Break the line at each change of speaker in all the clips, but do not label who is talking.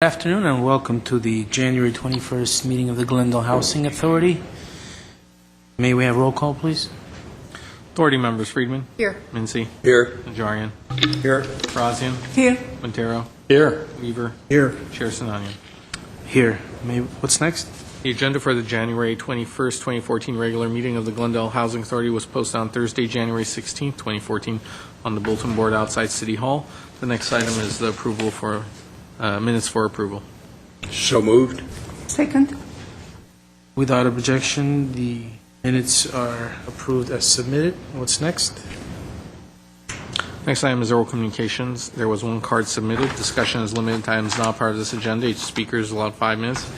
Good afternoon and welcome to the January 21st meeting of the Glendale Housing Authority. May we have roll call, please?
Authority members: Friedman.
Here.
Mincy.
Here.
Najarian.
Here.
Razian.
Here.
Montero.
Here.
Weaver.
Here.
Chair Sinanian.
Here. What's next?
The agenda for the January 21st, 2014 regular meeting of the Glendale Housing Authority was posted on Thursday, January 16th, 2014 on the bulletin board outside City Hall. The next item is the approval for minutes for approval.
So moved.
Second.
Without objection, the minutes are approved as submitted. What's next?
Next item is oral communications. There was one card submitted. Discussion is limited to items not part of this agenda. Each speaker is allowed 5 minutes.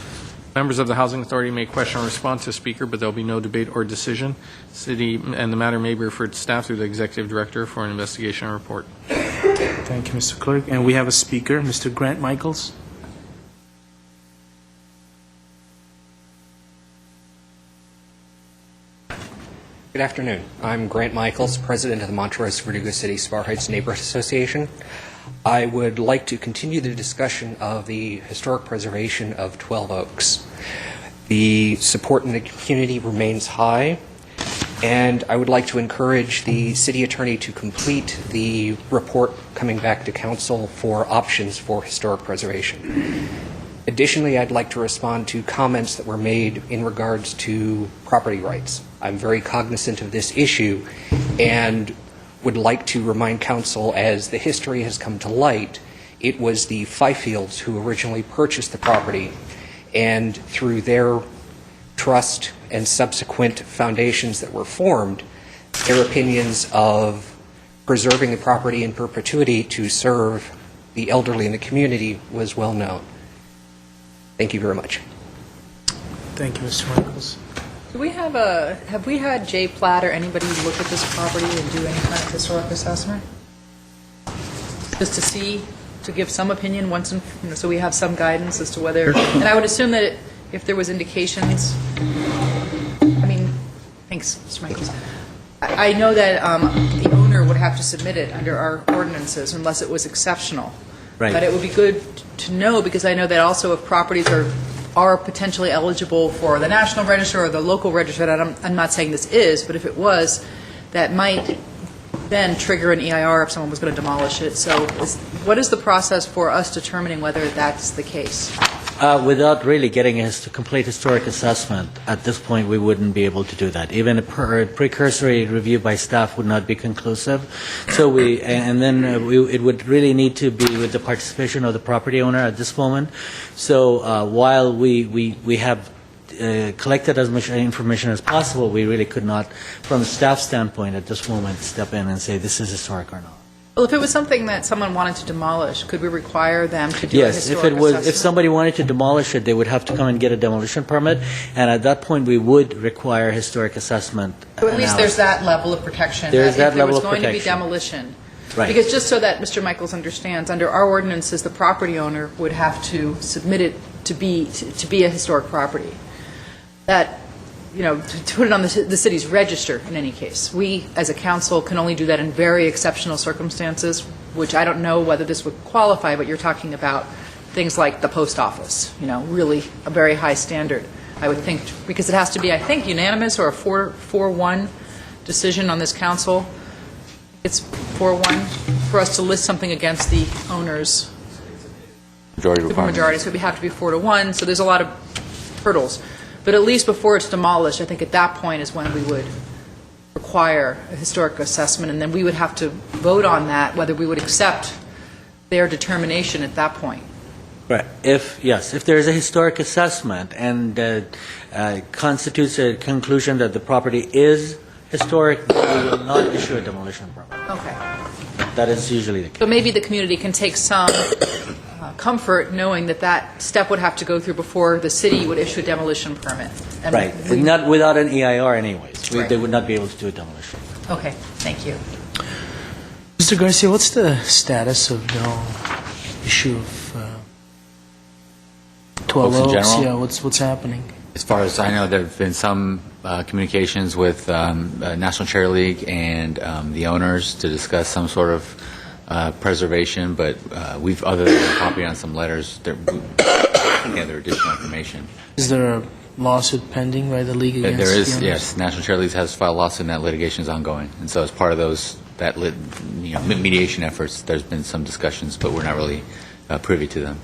Members of the Housing Authority may question or respond to a speaker, but there will be no debate or decision. City and the matter may be referred to staff through the Executive Director for an investigation report.
Thank you, Mr. Clerk. And we have a speaker, Mr. Grant Michaels.
Good afternoon. I'm Grant Michaels, President of the Montrose Verdugo City Spar Heights Neighborhood Association. I would like to continue the discussion of the historic preservation of 12 Oaks. The support in the community remains high, and I would like to encourage the city attorney to complete the report coming back to council for options for historic preservation. Additionally, I'd like to respond to comments that were made in regards to property rights. I'm very cognizant of this issue and would like to remind council, as the history has come to light, it was the Fifields who originally purchased the property, and through their trust and subsequent foundations that were formed, their opinions of preserving the property in perpetuity to serve the elderly in the community was well known. Thank you very much.
Thank you, Mr. Michaels.
Do we have we had Jay Platt or anybody look at this property and do any kind of historic assessment? Just to see, to give some opinion once, so we have some guidance as to whether, and I would assume that if there was indications, thanks, Mr. Michaels. I know that the owner would have to submit it under our ordinances unless it was exceptional.
Right.
But it would be good to know, because I know that also if properties are potentially eligible for the National Register or the local register, and I'm not saying this is, but if it was, that might then trigger an EIR if someone was going to demolish it. So what is the process for us determining whether that's the case?
Without really getting a complete historic assessment, at this point we wouldn't be able to do that. Even a precursory review by staff would not be conclusive. So it would really need to be with the participation of the property owner at this moment. So while we have collected as much information as possible, we really could not, from a staff standpoint at this moment, step in and say this is historic or not.
Well, if it was something that someone wanted to demolish, could we require them to do a
Yes,
historic assessment?
if somebody wanted to demolish it, they would have to come and get a demolition permit, and at that point we would require historic assessment.
So at least there's that level of protection.
There is that level of
If there was going to be
protection.
demolition.
Right.
Because just so that Mr. Michaels understands, under our ordinances, the property owner would have to submit it to be a historic property. That, to put it on the city's register in any case. We, as a council, can only do that in very exceptional circumstances, which I don't know whether this would qualify, but you're talking about things like the post office, really a very high standard, I would think, because it has to be, I think, unanimous or a 4-1 decision on this council. It's 4-1 for us to list something against the owners. Majority, so it would have to be 4-1, so there's a lot of hurdles. But at least before it's demolished, I think at that point is when we would require a historic assessment, and then we would have to vote on that, whether we would accept their determination at that point.
Right. If there is a historic assessment and constitutes a conclusion that the property is historic, we will not issue a demolition permit.
Okay.
That is usually the case.
So maybe the community can take some comfort knowing that step would have to go through before the city would issue a demolition permit. And
Right. Not without an EIR anyways.
Right.
They would not be able to do a demolition.
Okay, thank you.
Mr. Garcia, what's the status of the issue of 12
Oaks in
Oaks?
general?
Yeah, what's happening?
As far as I know, there have been some communications with National Charity League and the owners to discuss some sort of preservation, but we've, other than copying on some letters, there other additional information.
Is there a lawsuit pending by the league against
There
the
is,
owners?
yes. National Charity League has filed a lawsuit, and that litigation is ongoing. And so as part of those, mediation efforts, there's been some discussions, but we're not really privy to them.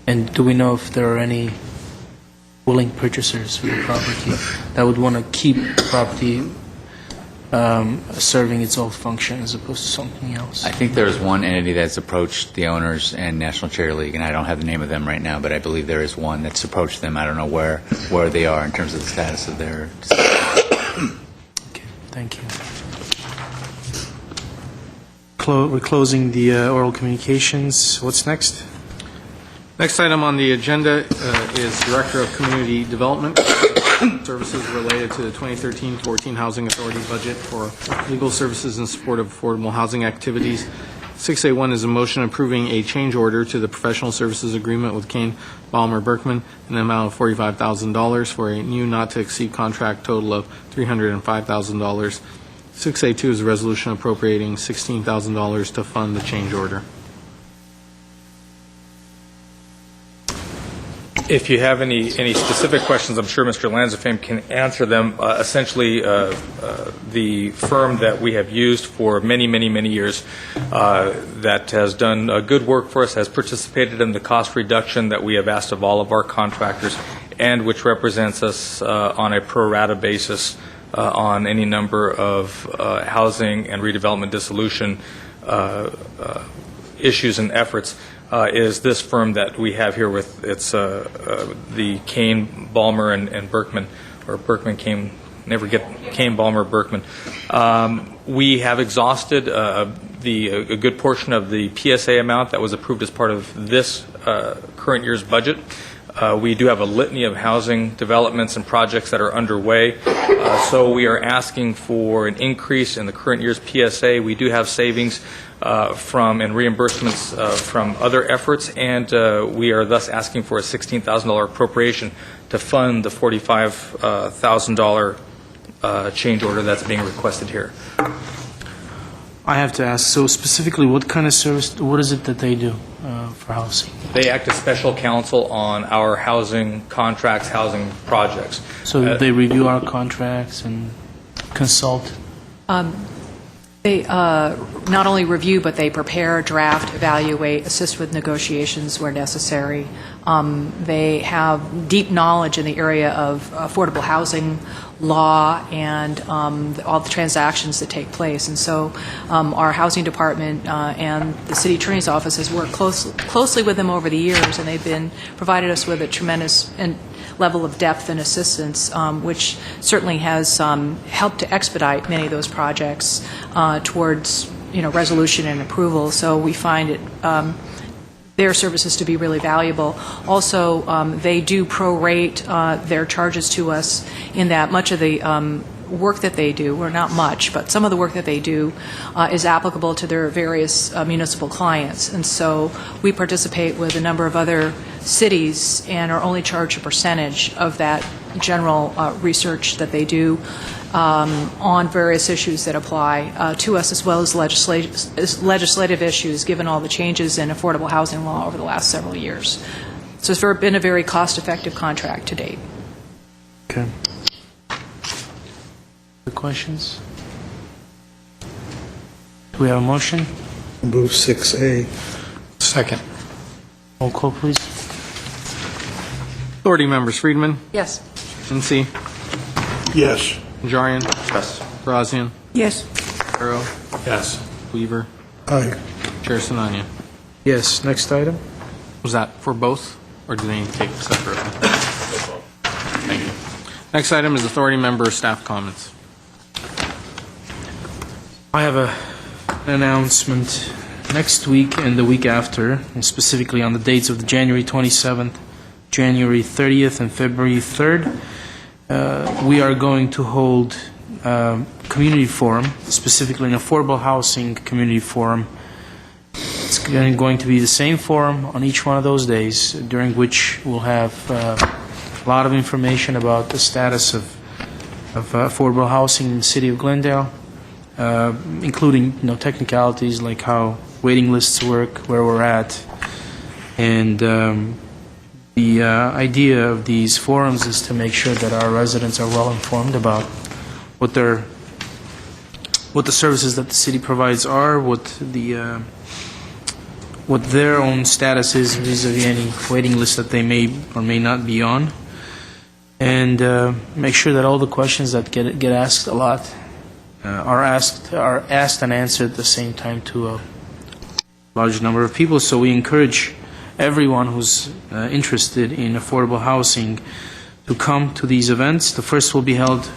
And do we know if there are any willing purchasers for the property that would want to keep the property serving its old function as opposed to something else?
I think there's one entity that's approached the owners and National Charity League, and I don't have the name of them right now, but I believe there is one that's approached them. I don't know where they are in terms of the status of their discussion.
Okay, thank you. We're closing the oral communications. What's next?
Next item on the agenda is Director of Community Development Services related to the 2013-14 Housing Authority budget for legal services in support of affordable housing activities. 6A1 is a motion approving a change order to the professional services agreement with Kane Balmer Berkman in the amount of $45,000 for a new not-to-exceed contract total of $305,000. 6A2 is a resolution appropriating $16,000 to fund the change order.
If you have any specific questions, I'm sure Mr. Lanzafame can answer them. Essentially, the firm that we have used for many, many, many years that has done good work for us, has participated in the cost reduction that we have asked of all of our contractors, and which represents us on a pro rata basis on any number of housing and redevelopment dissolution issues and efforts. Is this firm that we have here with the Kane, Balmer, and Berkman, or Berkman, Kane, never get Kane, Balmer, Berkman. We have exhausted a good portion of the PSA amount that was approved as part of this current year's budget. We do have a litany of housing developments and projects that are underway, so we are asking for an increase in the current year's PSA. We do have savings from and reimbursements from other efforts, and we are thus asking for a $16,000 appropriation to fund the $45,000 change order that's being requested here.
I have to ask, so specifically, what kind of service, what is it that they do for housing?
They act as special counsel on our housing contracts, housing projects.
So they review our contracts and consult?
They not only review, but they prepare, draft, evaluate, assist with negotiations where necessary. They have deep knowledge in the area of affordable housing law and all the transactions that take place. And so our housing department and the city attorney's office has worked closely with them over the years, and they've provided us with a tremendous level of depth and assistance, which certainly has helped to expedite many of those projects towards resolution and approval. So we find it their services to be really valuable. Also, they do prorate their charges to us in that much of the work that they do, or not much, but some of the work that they do is applicable to their various municipal clients. And so we participate with a number of other cities and are only charged a percentage of that general research that they do on various issues that apply to us, as well as legislative issues, given all the changes in affordable housing law over the last several years. So it's been a very cost-effective contract to date.
Okay. Other questions? Do we have a motion?
Move 6A.
Second.
Roll call, please.
Authority members: Friedman,
Yes.
Incy,
Yes.
Najarian. Yes. Barazian.
Yes.
Arrow.
Yes.
Weaver.
Aye.
Chair Sinania.
Yes, next item.
Was that for both, or do they need to take separately? Thank you. Next item is authority member staff comments.
I have an announcement next week and the week after, and specifically on the dates of the January 27th, January 30th, and February 3rd. We are going to hold a community forum, specifically an affordable housing community forum. It's going to be the same forum on each one of those days, during which we'll have a lot of information about the status of affordable housing in the city of Glendale, including, technicalities like how waiting lists work, where we're at. And the idea of these forums is to make sure that our residents are well informed about what the services that the city provides are, what their own status is vis-a-vis any waiting list that they may or may not be on, and make sure that all the questions that get asked a lot are asked and answered at the same time to a large number of people. So we encourage everyone who's interested in affordable housing to come to these events. The first will be held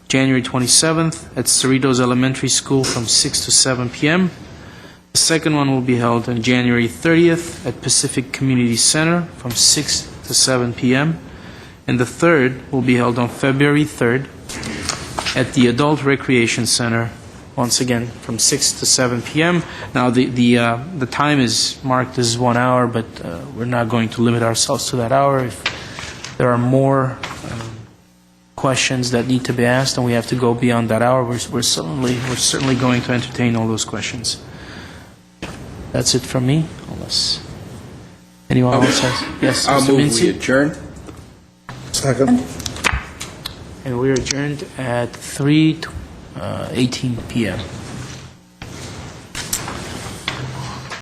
January 27th at Cerritos Elementary School from 6 to 7 p.m. The second one will be held on January 30th at Pacific Community Center from 6 to 7 p.m. And the third will be held on February 3rd at the Adult Recreation Center, once again from 6 to 7 p.m. Now the time is marked as 1 hour, but we're not going to limit ourselves to that hour. If there are more questions that need to be asked and we have to go beyond that hour, we're certainly going to entertain all those questions. That's it from me, unless anyone else has. Yes,
I'll
Mr.
move
Mincy?
we adjourn.
Second.
And we're adjourned at 3:18 p.m.